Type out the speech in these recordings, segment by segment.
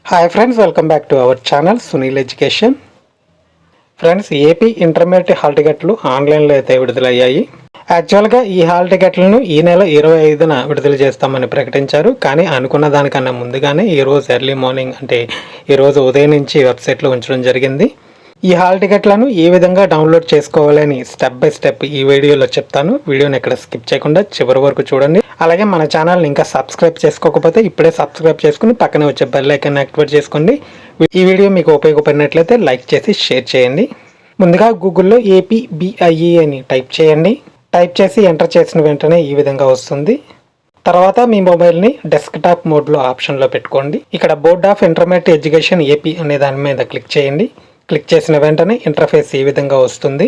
Hi friends, welcome back to our channel Sunil education. Friends, AP intermediate hall టికెట్లు ఆన్లైన్లో అయితే విడుదలయ్యాయి. యాక్చువల్గా ఈ హాల్ టికెట్లను ఈ నెల 25న విడుదల చేస్తామని ప్రకటించారు. కానీ అనుకున్న దానికన్నా ముందుగానే ఈరోజు ఎర్లీ మార్నింగ్ అంటే ఈరోజు ఉదయం నుంచి వెబ్సైట్లో ఉంచడం జరిగింది. ఈ హాల్ టికెట్లను ఏ విధంగా డౌన్లోడ్ చేసుకోవాలని స్టెప్ బై స్టెప్ ఈ వీడియోలో చెప్తాను. వీడియోని ఎక్కడ స్కిప్ చేయకుండా చివరి వరకు చూడండి. అలాగే మన ఛానల్ని ఇంకా సబ్స్క్రైబ్ చేసుకోకపోతే ఇప్పుడే సబ్స్క్రైబ్ చేసుకుని పక్కనే వచ్చే బెల్ ఐకాన్ యాక్టివేట్ చేసుకోండి. ఈ వీడియో మీకు ఉపయోగపడినట్లయితే లైక్ చేసి షేర్ చేయండి. ముందుగా గూగుల్లో APBIE అని టైప్ చేయండి. టైప్ చేసి ఎంటర్ చేసిన వెంటనే ఈ విధంగా వస్తుంది. తర్వాత మీ మొబైల్ని డెస్క్టాప్ మోడ్లో ఆప్షన్లో పెట్టుకోండి. ఇక్కడ board of intermediate education AP అనే దాని మీద క్లిక్ చేయండి. క్లిక్ చేసిన వెంటనే ఇంటర్ఫేస్ ఈ విధంగా వస్తుంది.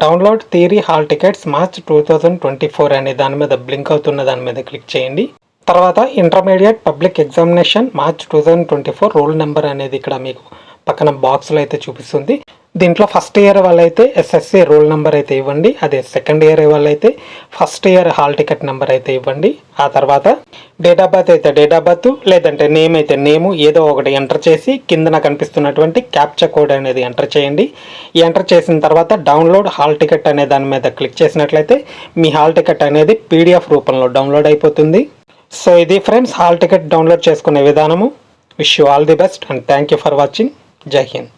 Download theory hall tickets March 2024 అనే దాని మీద బ్లింక్ అవుతున్న దాని మీద క్లిక్ చేయండి. తర్వాత intermediate public examination March 2024 roll number అనేది ఇక్కడ మీకు పక్కన బాక్స్లో అయితే చూపిస్తుంది. దీంట్లో ఫస్ట్ ఇయర్ వాళ్ళైతే SSC రోల్ నెంబర్ అయితే ఇవ్వండి. అదే సెకండ్ ఇయర్ వాళ్ళైతే first year hall ticket number అయితే ఇవ్వండి. ఆ తర్వాత డేట్ ఆఫ్ బర్త్ అయితే డేట్ ఆఫ్ బర్త్, లేదంటే నేమ్ అయితే నేము, ఏదో ఒకటి ఎంటర్ చేసి కిందన కనిపిస్తున్నటువంటి క్యాప్చా కోడ్ అనేది ఎంటర్ చేయండి. ఈ ఎంటర్ చేసిన తర్వాత డౌన్లోడ్ హాల్ టికెట్ అనే దాని మీద క్లిక్ చేసినట్లయితే మీ హాల్ టికెట్ అనేది PDF రూపంలో డౌన్లోడ్ అయిపోతుంది. సో ఇది ఫ్రెండ్స్ హాల్ టికెట్ డౌన్లోడ్ చేసుకునే విధానము. Wish you all the best and thank you for watching. జై హింద్.